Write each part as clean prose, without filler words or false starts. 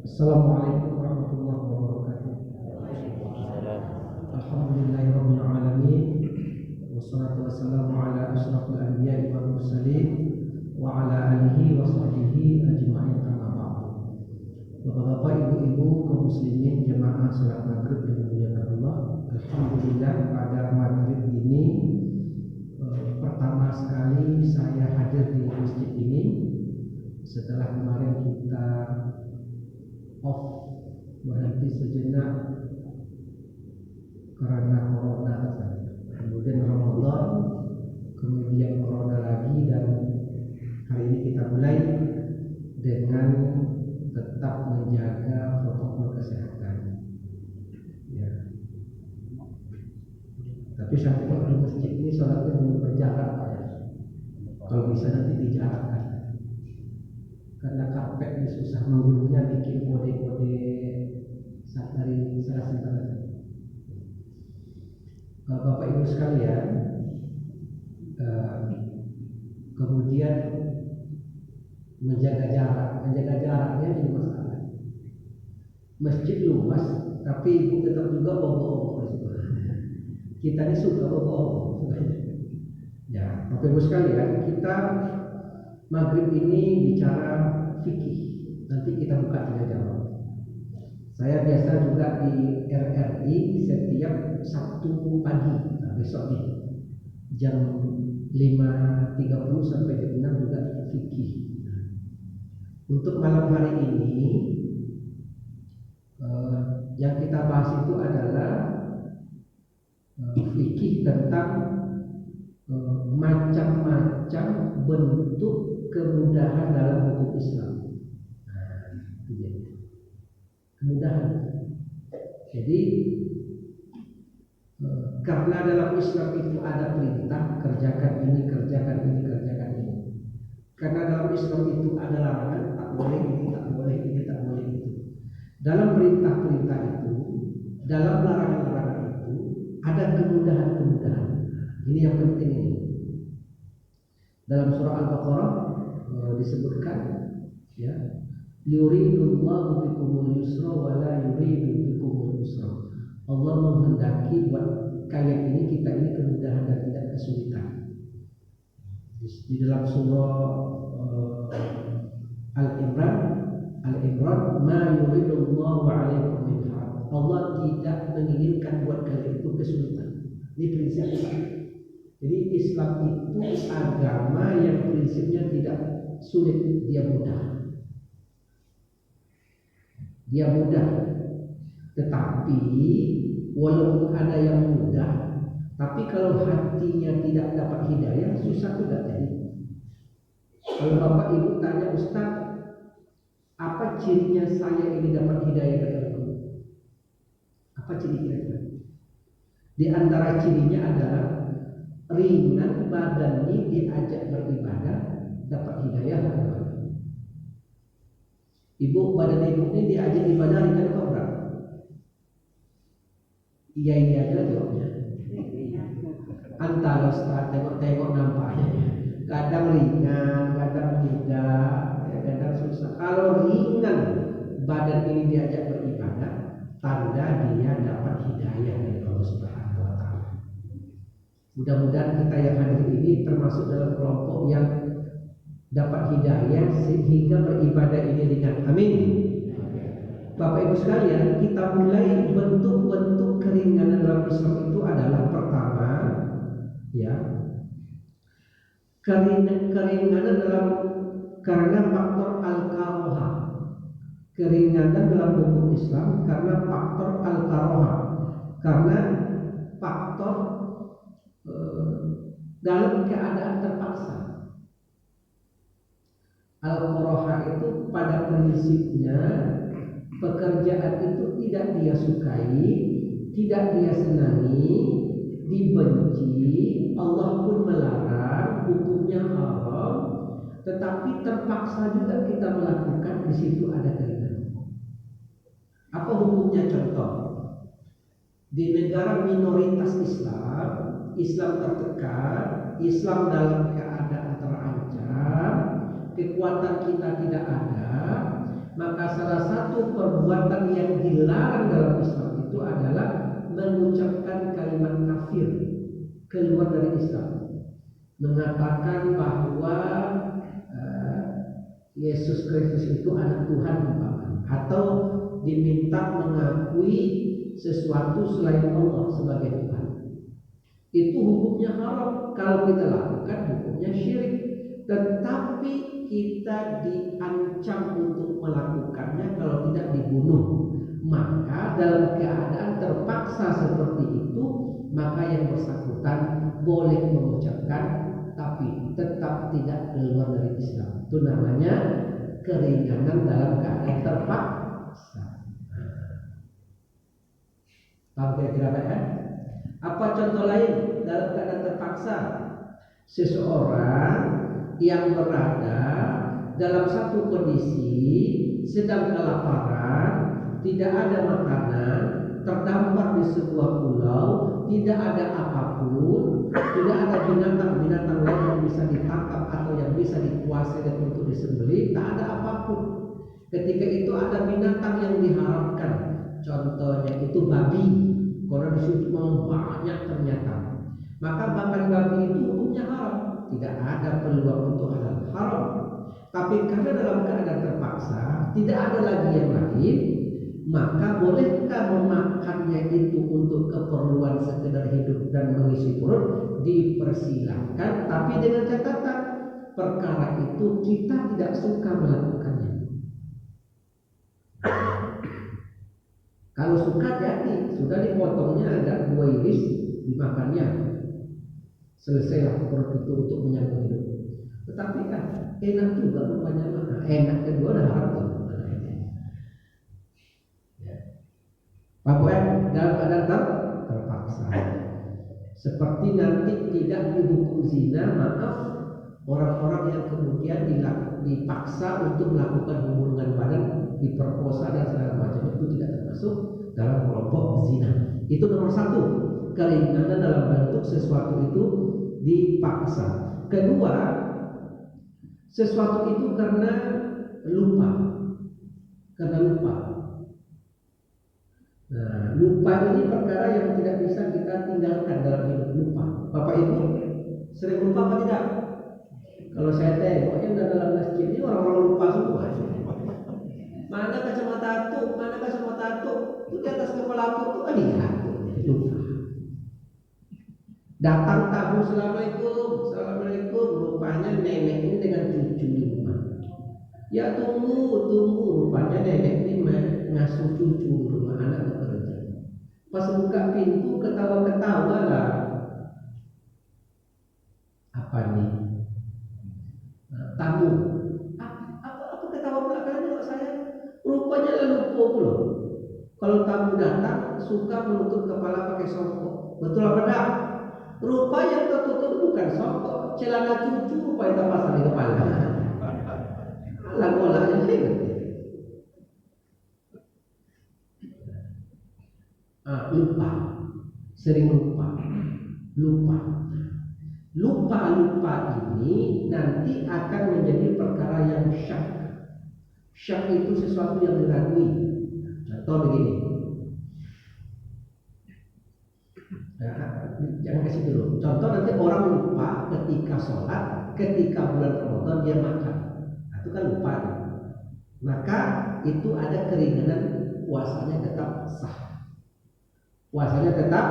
Assalamualaikum warahmatullahi wabarakatuh. Alhamdulillahirabbil alamin. Wassalatu wassalamu ala asyrafil anbiya'i wal mursalin wa ala alihi wa sahbihi ajma'in, amma ba'du. Bapak-bapak, ibu-ibu, kaum muslimin jamaah salat maghrib yang dimuliakan Allah. Alhamdulillah pada maghrib ini pertama sekali saya hadir di masjid ini setelah kemarin kita berhenti sejenak karena corona katanya. Kemudian Ramadan, kemudian corona lagi, dan hari ini kita mulai dengan tetap menjaga protokol kesehatan. Ya. Tapi sampai di masjid ini sholatnya dengan berjarak, Pak ya. Kalau bisa nanti dijarakkan. Karena karpet ini susah menggulungnya, bikin kode-kode dari salah satu. Bapak Ibu sekalian, kemudian menjaga jaraknya ini masalah. Masjid luas, tapi ibu tetap juga bawa-bawa. Kita ini suka bawa-bawa. Ya, Bapak Ibu sekalian, kita maghrib ini bicara fikih. Nanti kita buka tanya jawab. Saya biasa juga di RRI setiap Sabtu pagi. Nah, besok nih jam 5.30 sampai jam 6 juga fikih. Untuk malam hari ini yang kita bahas itu adalah fikih tentang macam-macam bentuk kemudahan dalam hukum Islam. Nah, itu dia. Kemudahan. Jadi karena dalam Islam itu ada perintah kerjakan ini, kerjakan ini, kerjakan ini. Karena dalam Islam itu ada larangan, tak boleh ini, tak boleh ini, tak boleh itu. Dalam perintah-perintah itu, dalam larangan-larangan itu ada kemudahan-kemudahan. Ini yang penting ini. Dalam surah Al-Baqarah disebutkan, ya, yuridullahu bikumul yusra wa la yuridu bikumul usra. Allah menghendaki buat kalian ini, kita ini, kemudahan dan tidak kesulitan. Di dalam surah Al-Imran, ma yuridullahu alaikum min haraj. Allah tidak menginginkan buat kalian itu kesulitan. Ini prinsipnya. Jadi Islam itu agama yang prinsipnya tidak sulit, dia mudah. Dia mudah. Tetapi walaupun ada yang mudah, tapi kalau hatinya tidak dapat hidayah, susah juga jadi. Kalau Bapak Ibu tanya, Ustaz, apa cirinya saya ini dapat hidayah dari Allah? Apa ciri-cirinya? Di antara cirinya adalah ringan badannya, diajak beribadah, dapat hidayah. Ibu, badan ibu ini diajak ibadah ringan apa berat? Iya aja jawabnya. Antara Ustaz, tengok-tengok nampaknya. Kadang ringan, kadang tidak, kadang susah. Kalau ringan badan ini diajak beribadah, tanda dia dapat hidayah dari Allah Subhanahu wa Ta'ala. Mudah-mudahan kita yang hadir ini termasuk dalam kelompok yang dapat hidayah sehingga beribadah ini ringan. Amin. Bapak Ibu sekalian, kita mulai bentuk-bentuk keringanan dalam Islam itu adalah pertama, ya, keringanan dalam karena faktor al-karohah. Keringanan dalam hukum Islam karena faktor al-karohah, karena faktor dalam keadaan terpaksa. Al-karohah itu pada prinsipnya pekerjaan itu tidak dia sukai, tidak dia senangi, dibenci, Allah pun melarang, hukumnya haram, tetapi terpaksa juga kita melakukan. Di situ ada keringanan. Apa hukumnya? Contoh, di negara minoritas Islam, Islam tertekan, Islam dalam keadaan terancam, kekuatan kita tidak ada, maka salah satu dilarang dalam Islam itu adalah mengucapkan kalimat kafir keluar dari Islam, mengatakan bahwa Yesus Kristus itu anak Tuhan umpamanya, atau diminta mengakui sesuatu selain Allah sebagai Tuhan. Itu hukumnya haram. Kalau kita lakukan hukumnya syirik. Tetapi kita diancam untuk melakukannya kalau tidak dibunuh. Maka dalam keadaan terpaksa seperti itu, maka yang bersangkutan boleh mengucapkan, tapi tetap tidak keluar dari Islam. Itu namanya keringanan dalam keadaan terpaksa. Paham kira-kira Pak ya? Apa contoh lain dalam keadaan terpaksa? Seseorang yang berada dalam satu kondisi sedang kelaparan, tidak ada makanan, terdampar di sebuah pulau, tidak ada apapun, tidak ada binatang-binatang lain yang bisa ditangkap atau yang bisa dikuasai dan untuk disembelih, tak ada apapun. Ketika itu ada binatang yang diharapkan, contohnya itu babi, karena di situ banyak ternyata. Maka makan babi itu hukumnya haram, tidak ada peluang untuk halal, haram. Tapi karena dalam keadaan terpaksa, tidak ada lagi yang lain, maka bolehkah memakannya itu untuk keperluan sekedar hidup dan mengisi perut? Dipersilahkan, tapi dengan catatan perkara itu kita tidak suka melakukannya. Kalau suka jadi sudah dipotongnya, ada 2 iris, dimakannya, selesailah perut itu untuk menyambung hidup. Tetapi kan enak juga rupanya, enak kedua dah haram tuh. Pokoknya dalam keadaan terpaksa. Seperti nanti tidak dihukum zina, maaf, orang-orang yang kemudian dipaksa untuk melakukan hubungan badan, diperkosa dan segala macam, itu tidak termasuk dalam kelompok zina. Itu nomor 1, keringanan dalam bentuk sesuatu itu dipaksa. Kedua, sesuatu itu karena lupa. Nah, lupa ini perkara yang tidak bisa kita tinggalkan dalam hidup. Lupa. Bapak Ibu sering lupa apa tidak? Kalau saya tengoknya udah dalam masjid ini orang-orang lupa semua. Mana kacamata tuh? Itu di atas kepala aku tuh, lupa. Datang tamu, assalamualaikum, rupanya nenek ini dengan cucu di rumah. Ya tunggu, rupanya nenek ini ngasuh cucu di rumah, anak bekerja. Pas buka pintu ketawa-ketawa lah. Apa nih? Tamu. Apa ketawa pula kalian saya? Rupanya lalu loh. Kalau tamu datang suka menutup kepala pakai songkok. Betul apa enggak? Rupa yang tertutup bukan songkok, celana cucu rupa yang terpasang di kepala. Lagu-lagunya hebat. Lupa, sering lupa ini nanti akan menjadi perkara yang syak. Syak itu sesuatu yang diragui. Contoh begini, jangan kasih dulu. Contoh nanti orang lupa ketika sholat, ketika bulan Ramadan dia makan, itu kan lupa. Maka itu ada keringanan, puasanya tetap sah. Puasanya tetap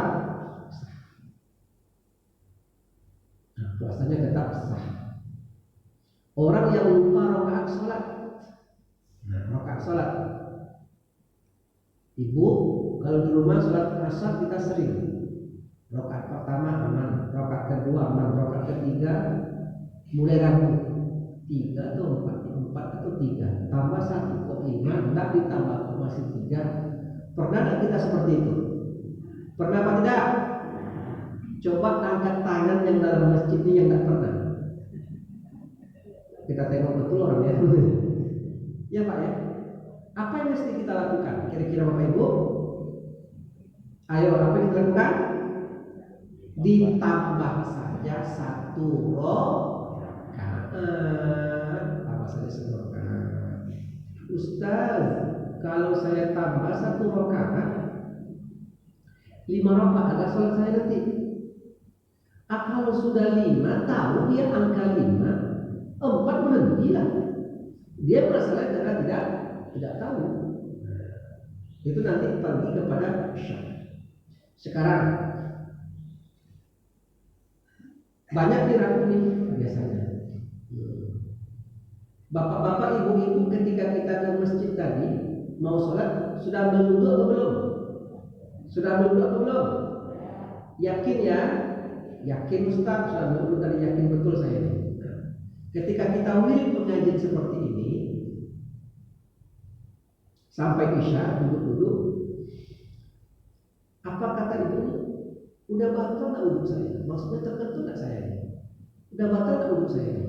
sah. Orang yang lupa rakaat sholat, ibu kalau di rumah sholat asar kita sering rakaat pertama aman, rakaat kedua aman, rakaat ketiga mulai ragu, 3 atau 4 atau 3 tambah 1 kok 5, tidak ditambah masih 3. Pernah tidak kita seperti itu? Pernah apa tidak? Coba angkat tangan yang dalam masjid ini yang tidak pernah. Kita tengok betul orangnya. Ya Pak ya. Apa yang mesti kita lakukan? Kira-kira Bapak Ibu? Ayo, apa yang kita lakukan? Ditambah saja 1 rakaat. Tambah saja 1 rakaat. Ustaz, kalau saya tambah 1 rakaat, 5 rakaat ada sholat saya nanti. Kalau sudah 5, tahu dia angka 5, 4 berhentilah. Dia masalah karena tidak tahu. Itu nanti pergi kepada syak. Sekarang banyak diragu nih biasanya. Bapak-bapak, ibu-ibu, ketika kita ke masjid tadi mau sholat, sudah berwudu atau belum? Sudah berwudu atau belum? Yakin ya? Yakin Ustaz, sudah berwudu tadi, yakin betul saya ini. Ketika kita wirid pengajian seperti ini sampai isya duduk-duduk, apa kata ibunya? Udah batal tak wudhu saya? Maksudnya tertentu tak saya ini? Udah batal tak wudhu saya ini?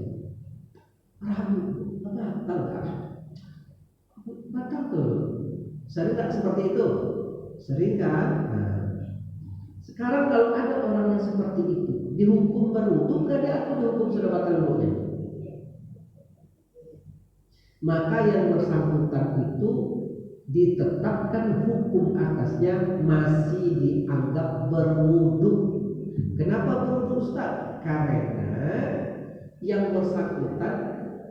Ragu, batal tak? Batal tuh. Sering tak seperti itu? Sering kan? Nah, sekarang kalau ada orang yang seperti itu, dihukum berwudhu gak dia atau dihukum sudah batal wudhunya? Maka yang bersangkutan itu ditetapkan hukum atasnya masih dianggap berwudhu. Kenapa berwudhu Ustaz? Karena yang bersangkutan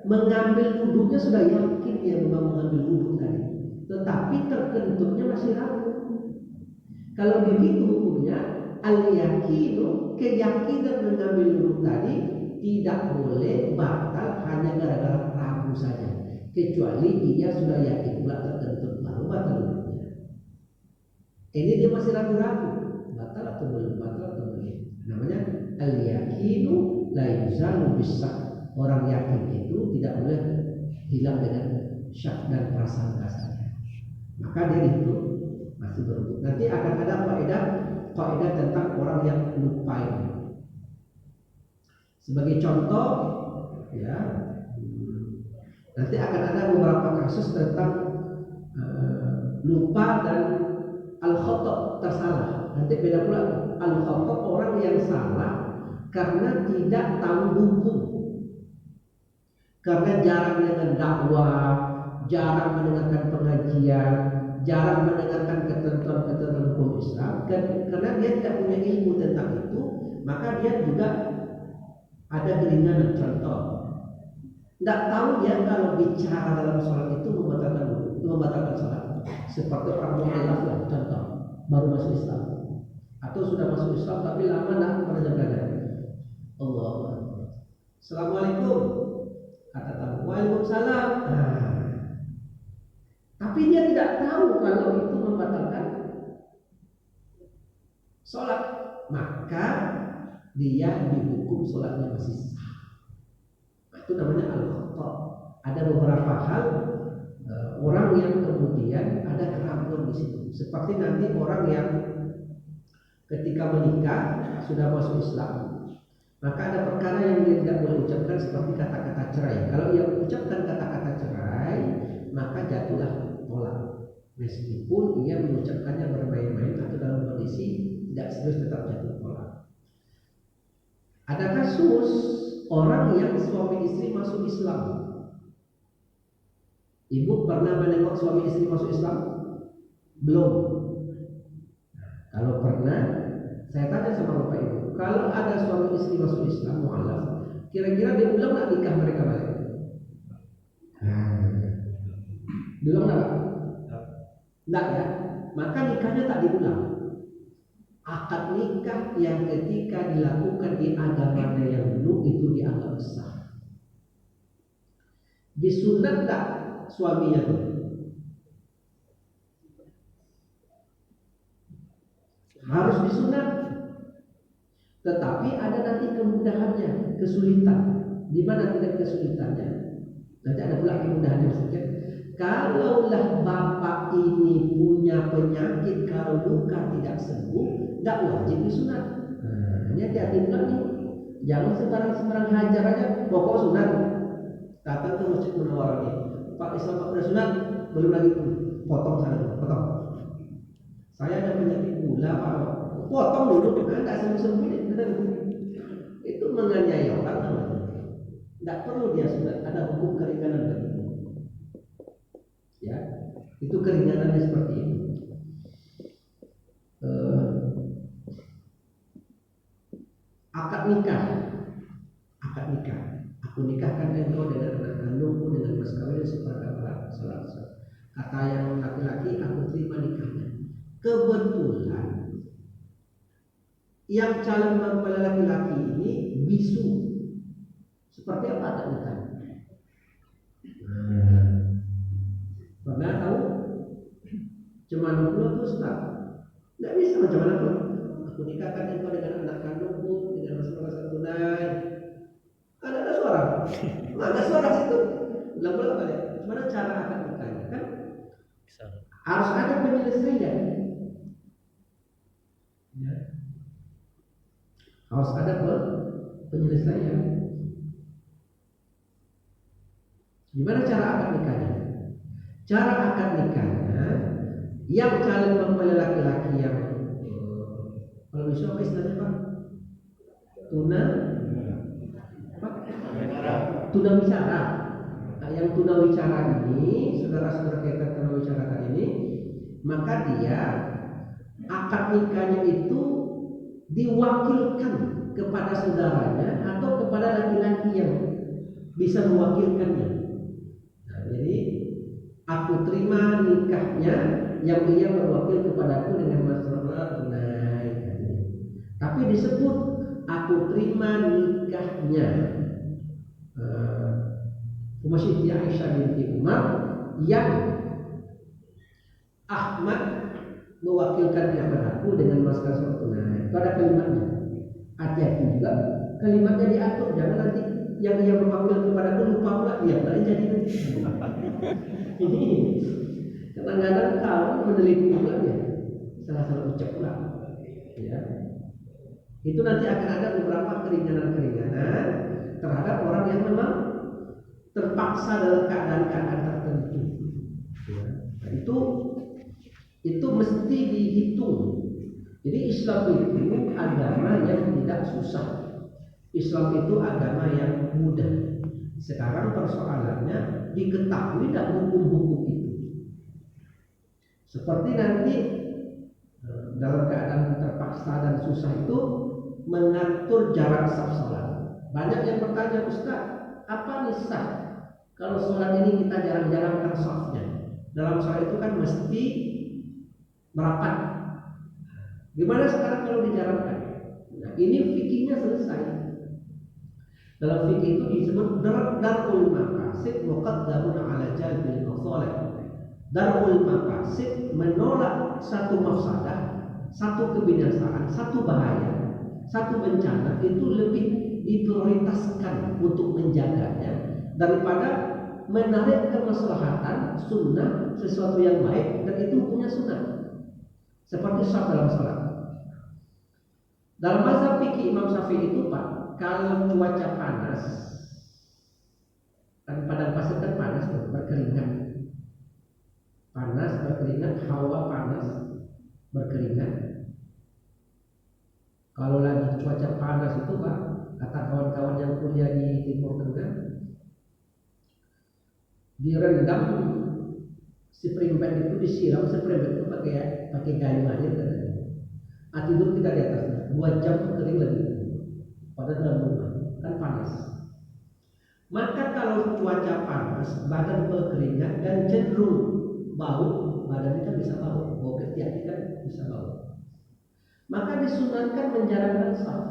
mengambil wudhunya sudah yakin dia memang mengambil wudhu tadi, tetapi terkentutnya masih ragu. Kalau begitu hukumnya al-yakinu, keyakinan mengambil wudhu tadi tidak boleh batal hanya gara-gara ragu saja, kecuali dia sudah yakin pula terkentut baru batal wudhunya. Ini dia masih ragu-ragu, batal atau belum, batal atau belum. Namanya al-yakinu la yuzalu bis-syak. Orang yakin itu tidak boleh hilang dengan syak dan prasangka saja. Maka dia itu masih berwudhu. Nanti akan ada kaidah tentang orang yang lupa ini. Sebagai contoh, ya, nanti akan ada beberapa kasus tentang lupa dan al-khata', tersalah. Nanti beda pula. Al-khata' orang yang salah karena tidak tahu hukum, karena jarang dengan dakwah, jarang mendengarkan pengajian, jarang mendengarkan ketentuan-ketentuan hukum Islam, karena dia tidak punya ilmu tentang itu, maka dia juga ada keringanan. Contoh, tidak tahu dia kalau bicara dalam sholat itu membatalkan sholat. Seperti orang mu'alaf lah, contoh, baru masuk Islam atau sudah masuk Islam tapi lama tidak belajar. Allah, Assalamualaikum, kata tamu, waalaikumsalam. Tapi dia tidak tahu kalau itu membatalkan sholat, maka dia dihukum sholatnya masih sah. Itu namanya al-khata'. Ada beberapa hal orang yang kemudian ada keraguan di situ. Seperti nanti orang yang ketika menikah sudah masuk Islam, maka ada perkara yang dia tidak boleh ucapkan seperti kata-kata cerai. Kalau ia mengucapkan kata-kata cerai, maka jatuhlah tolak. Meskipun ia mengucapkannya bermain-main atau dalam kondisi tidak serius, tetap jatuh tolak. Ada kasus orang yang suami istri masuk Islam. Ibu pernah menengok suami istri masuk Islam? Belum. Kalau pernah, saya tanya sama bapak ibu, kalau ada suami istri masuk Islam mu'alaf, kira-kira dia ulang nggak nikah mereka balik? Diulang nggak? Nggak ya? Maka nikahnya tak diulang. Akad nikah yang ketika dilakukan di agamanya yang dulu itu dianggap sah. Disunat tak suaminya tuh? Harus disunat. Tetapi ada nanti kemudahannya, kesulitan. Di mana tidak kesulitannya? Nanti ada pula kemudahannya sedikit. Kalaulah bapak ini punya penyakit, kalau luka tidak sembuh, tidak wajib disunat. Ini hati-hati pula nih. Jangan sembarang hajar aja, pokok sunat. Datang ke Masjid Munawwarah nih, Pak Islam Pak udah sunat, belum lagi potong sana, potong. Saya ada penyakit gula Pak, potong dulu, nggak sembuh-sembuh. Itu menganiaya orang namanya. Tidak perlu dia sunat, ada hukum keringanan begitu. Ya, Itu keringanannya seperti itu. Akad nikah. Aku nikahkan engkau dengan anak kandungmu dengan mas kawin seperangkat alat sholat. Kata yang laki-laki, aku terima nikahnya. Kebetulan yang calon mempelai laki-laki ini bisu. Seperti apa akad nikah? Pernah tahu? Cuman dulu tuh Ustaz. Tidak bisa macam mana pun. Aku nikahkan engkau dengan anak kandungmu dengan mas tunai. Ada suara. Ada suara situ. Ulang-ulang balik. Gimana cara akad nikahnya? Kan harus ada penyelesaian. Ya. Harus ada penyelesaian. Gimana cara akad nikahnya? Cara akad nikahnya, yang calon mempelai laki-laki yang kalau bisa apa istilahnya Pak? Tuna wicara. Nah, yang tuna wicara ini, saudara-saudara kita tuna wicara tadi ini, maka dia akad nikahnya itu diwakilkan kepada saudaranya atau kepada laki-laki yang bisa mewakilkannya. Nah, jadi aku terima nikahnya yang ia berwakil kepadaku dengan masalah tunai. Tapi disebut aku terima nikahnya Ummu Siti Aisyah binti Umar yang Ahmad mewakilkan kepadaku dengan masalah tunai. Itu ada kalimatnya. Hati-hati juga kalimatnya diatur, jangan nanti yang ia mewakil kepadaku lupa pula dia pula jadi ini kadang-kadang kau meneliti pula dia salah ucap pula ya. Itu nanti akan ada beberapa keringanan terhadap orang yang memang terpaksa dalam keadaan tertentu ya. Nah, itu mesti dihitung. Jadi Islam itu agama yang tidak susah. Islam itu agama yang mudah. Sekarang persoalannya diketahui tak hukum-hukum itu. Seperti nanti dalam keadaan terpaksa dan susah itu mengatur jarak saf salat. Banyak yang bertanya, Ustaz, apa nih sah? Kalau sholat ini kita jarang-jarang safnya. Dalam sholat itu kan mesti merapat. Gimana sekarang kalau dijalankan? Nah, ini fikihnya selesai. Dalam fikih itu disebut darul maqasid muqaddamun ala jalbil masalih. Darul maqasid menolak satu mafsadah, satu kebinasaan, satu bahaya, satu bencana itu lebih diprioritaskan untuk menjaganya daripada menarik kemaslahatan sunnah sesuatu yang baik dan itu punya sunnah. Seperti saf dalam salat. Dalam mazhab fikih Imam Syafi'i itu Pak, kalau cuaca panas, kan padang pasir kan panas berkeringat, hawa panas berkeringat. Kalau lagi cuaca panas itu Pak, kata kawan-kawan yang kuliah di Timur Tengah, direndam spring bed itu disiram spring bed itu pakai kayu aja katanya. Tidur kita di atasnya 2 jam kering lagi. Pada dalam rumah kan panas. Maka kalau cuaca panas, badan berkeringat dan cenderung bau, badan kita bisa bau ketiak kita bisa bau. Maka disunatkan menjalankan saf.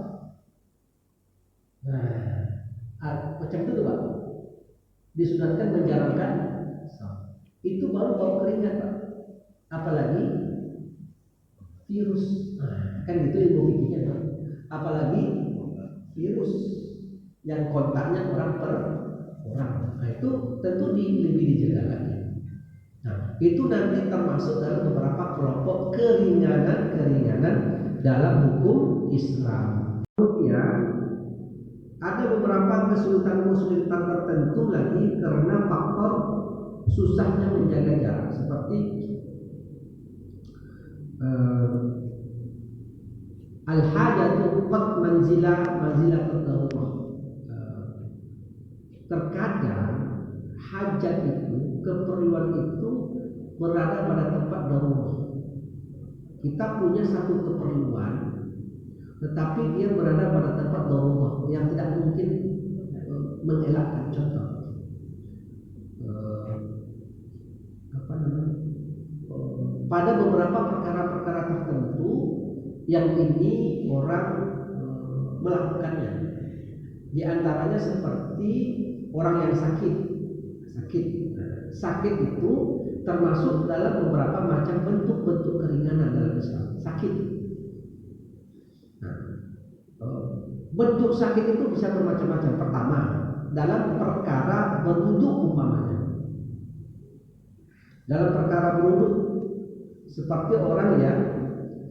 Nah, macam itu Pak. Disunatkan menjalankan saf. Itu baru bau keringat Pak. Apalagi virus. Nah, kan itu ilmu fikihnya Pak. Apalagi virus yang kontaknya orang per orang. Nah, itu tentu lebih dijaga lagi. Nah, itu nanti termasuk dalam beberapa kelompok keringanan dalam hukum Islam. Kemudian ada beberapa kesulitan tertentu lagi karena faktor susahnya menjaga jarak, seperti al-hajatu qad manzilah darurah. Terkadang hajat itu, keperluan itu berada pada tempat darurat. Kita punya satu keperluan, tetapi dia berada pada tempat darurat yang tidak mungkin mengelakkan. Contoh, apa namanya? Pada beberapa perkara-perkara tertentu yang ini orang melakukannya. Di antaranya seperti orang yang sakit. Sakit itu termasuk dalam beberapa macam bentuk-bentuk keringanan dalam Islam. Sakit. Nah, bentuk sakit itu bisa bermacam-macam. Pertama, dalam perkara berwuduk umpamanya. Dalam perkara berwuduk, seperti orang yang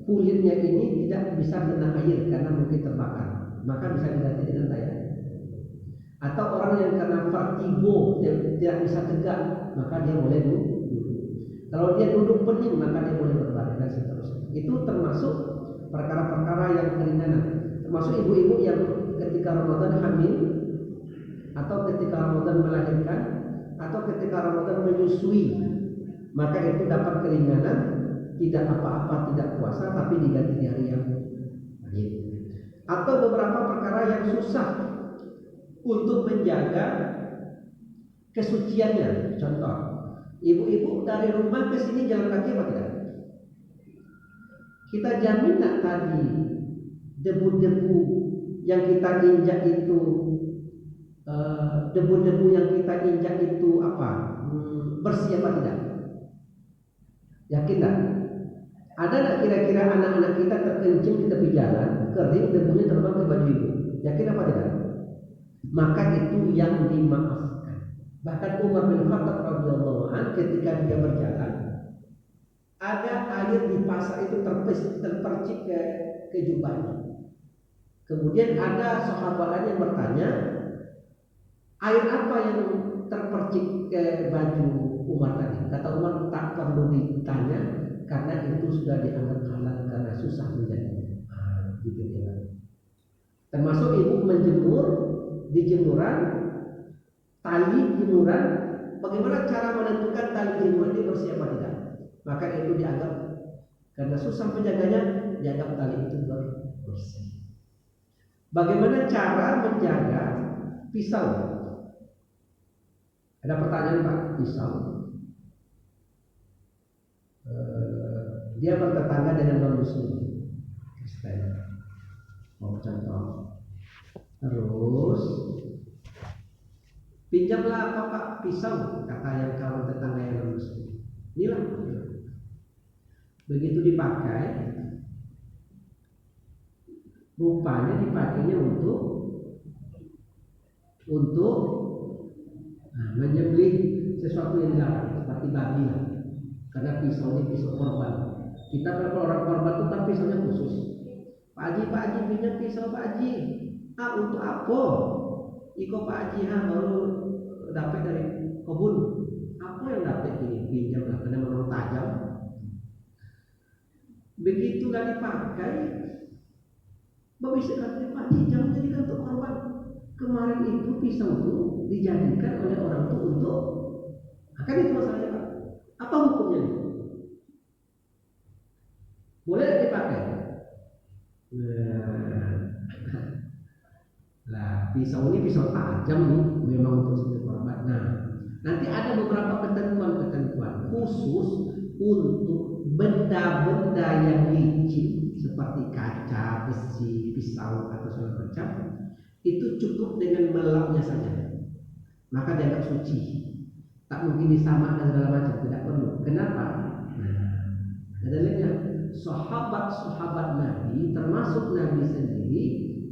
kulitnya ini tidak bisa kena air karena mungkin terbakar, maka bisa diganti dengan air. Atau orang yang kena vertigo, yang tidak bisa tegak, maka dia boleh duduk. Kalau dia duduk pening, maka dia boleh berbaring dan seterusnya. Itu termasuk perkara-perkara yang keringanan. Termasuk ibu-ibu yang ketika Ramadan hamil, atau ketika Ramadan melahirkan, atau ketika Ramadan menyusui, maka itu dapat keringanan, tidak apa-apa, tidak puasa, tapi diganti di hari yang lain. Atau beberapa perkara yang susah untuk menjaga kesuciannya. Contoh, ibu-ibu dari rumah ke sini jalan kaki apa tidak? Kita jamin tak tadi debu-debu yang kita injak itu, debu-debu yang kita injak itu apa? Bersih apa tidak? Yakin tak? Ada tak kira-kira anak-anak kita terkencing di tepi jalan, kering, debunya terbang ke baju ibu? Yakin apa tidak? Maka itu yang dimaafkan. Bahkan Umar bin Khattab radhiyallahu anhu ketika dia berjalan, ada air di pasak itu terpercik ke jubahnya. Kemudian ada sahabat yang bertanya, air apa yang terpercik ke baju Umar tadi? Kata Umar, tak perlu ditanya karena itu sudah dianggap halal karena susah menjadi. Gitu ya. Termasuk ibu menjemur di jemuran, tali jemuran, bagaimana cara menentukan tali jemuran ini bersih apa tidak? Maka itu dianggap karena susah menjaganya, dianggap tali itu bersih. Bagaimana cara menjaga pisau? Ada pertanyaan Pak, pisau. Dia bertetangga dengan non-muslim Kristen. Mau contoh. Terus pinjamlah apa Pak pisau, kata yang kawan tetangga yang non-muslim. Inilah. Begitu dipakai, rupanya dipakainya untuk menyembelih sesuatu yang dilarang, seperti babi lah. Karena pisau ini pisau korban. Kita kalau orang korban itu kan pisaunya khusus. Pak Haji pinjam pisau Pak Haji. Untuk apa? Iko Pak Haji baru dapat dari kebun. Apa yang dapat ini? Pinjam lah, karena memang tajam. Begitulah dipakai. Berbisikatnya Pak Haji jangan jadikan untuk korban. Kemarin itu pisau itu dijadikan oleh orang itu untuk akan itu masalahnya Pak. Apa hukumnya? Boleh dipakai? Nah, pisau ini pisau tajam nih, memang untuk sembelih korban. Nah, nanti ada beberapa ketentuan khusus untuk benda-benda yang licin seperti kaca, besi, pisau atau segala macam. Itu cukup dengan melapnya saja, maka dianggap suci. Tak mungkin disamakan segala macam, tidak perlu. Kenapa? Nah, ada lainnya. Sahabat-sahabat Nabi, termasuk Nabi sendiri,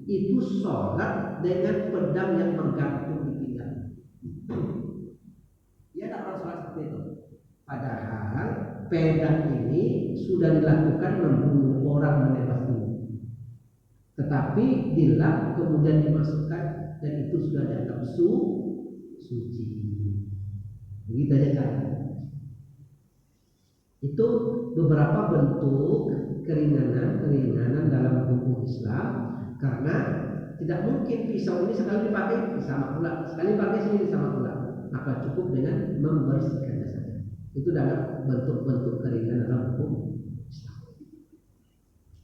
itu sholat dengan pedang yang menggantung di pinggang. Dia tak pernah sholat seperti itu. Padahal pedang ini sudah dilakukan membunuh orang, menebas ini. Tetapi dilap kemudian dimasukkan dan itu sudah dianggap suci. Begitu aja cara. Itu beberapa bentuk keringanan dalam hukum Islam, karena tidak mungkin pisau ini sekali dipakai sama pula, sekali pakai sini sama pula, maka cukup dengan membersihkannya saja. Itu adalah bentuk-bentuk keringanan dalam hukum Islam.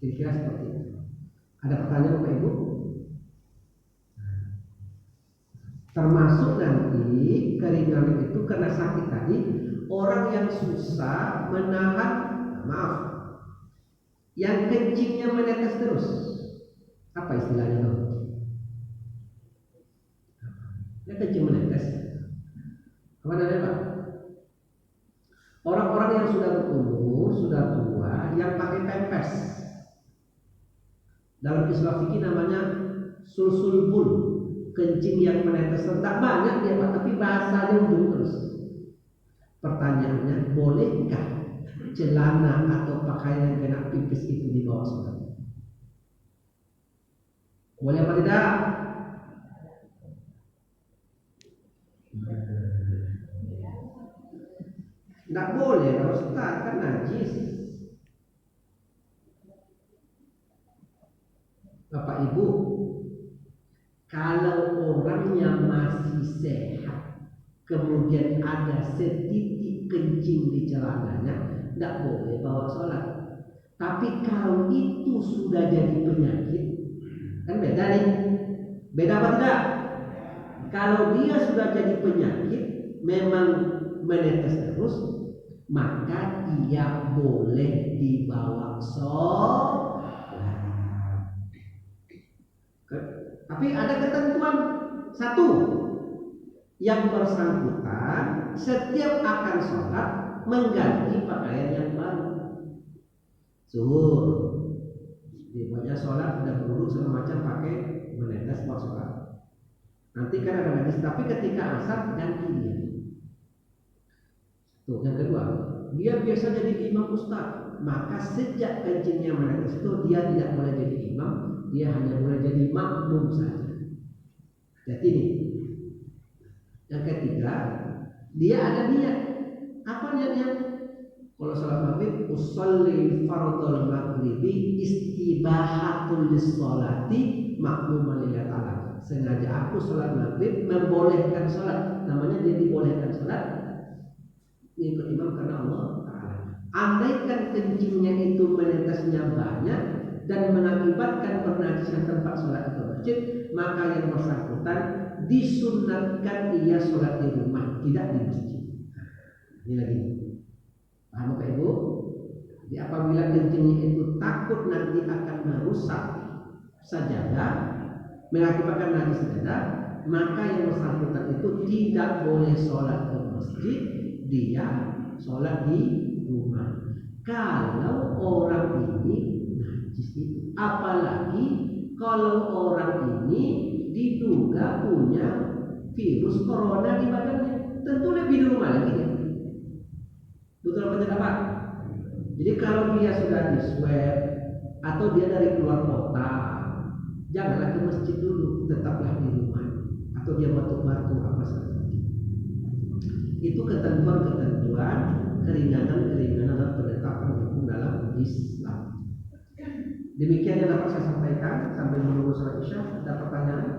Kira-kira seperti itu. Ada pertanyaan Bapak Ibu? Termasuk nanti keringanan itu karena sakit tadi, orang yang susah menahan, maaf, yang kencingnya menetes terus. Apa istilahnya tuh? Ya kencing menetes. Apa namanya Pak? Orang-orang yang sudah berumur, sudah tua, yang pakai pempes. Dalam istilah fikih namanya sulsul bul, kencing yang menetes. Tak banyak dia Pak, tapi bahasanya ujung terus. Pertanyaannya, bolehkah celana atau pakaian yang kena pipis itu dibawa sholat? Boleh apa tidak? Tidak boleh, Ustaz, kan najis. Bapak Ibu, kalau orangnya masih sehat, kemudian ada setitik kencing di celananya, tidak boleh bawa sholat. Tapi kalau itu sudah jadi penyakit, kan beda nih. Beda apa tidak? Kalau dia sudah jadi penyakit, memang menetes terus, maka ia boleh dibawa sholat. Tapi ada ketentuan satu, yang bersangkutan setiap akan sholat mengganti pakaian yang baru. Zuhur, dibuatnya sholat dan berwudu segala macam pakai menetes buat sholat. Nanti kan ada hadis, tapi ketika asar ganti dia. Tuh, yang kedua, dia biasa jadi imam ustaz, maka sejak kencingnya menetes itu dia tidak boleh jadi imam, dia hanya boleh jadi makmum saja. Jadi ini. Yang ketiga, dia ada niat. Apa niatnya? Kalau salat maghrib, usolli fardhul maghribi istibahatul lis-sholati makmuman lillahi ta'ala. Sengaja aku salat maghrib membolehkan salat. Namanya dia dibolehkan salat ikut imam karena Allah Ta'ala. Andaikan kencingnya itu menetesnya banyak dan mengakibatkan pernajisan tempat salat atau masjid, maka yang bersangkutan disunatkan ia salat di rumah, tidak di masjid. Ini lagi. Paham Bapak Ibu? Jadi apabila kencingnya itu takut nanti akan merusak sajadah, mengakibatkan najis sajadah, maka yang bersangkutan itu tidak boleh sholat ke masjid, dia sholat di rumah. Kalau orang ini najis itu, apalagi kalau orang ini diduga punya virus corona di badannya, tentu lebih di rumah lagi ya. Betul apa tidak Pak? Jadi kalau dia sudah di swab atau dia dari keluar kota, janganlah ke masjid dulu, tetaplah di rumah. Atau dia batuk-batuk apa saja. Itu ketentuan-ketentuan keringanan-keringanan dalam penetapan hukum dalam Islam. Demikian yang dapat saya sampaikan sambil menunggu sholat isya. Ada pertanyaan?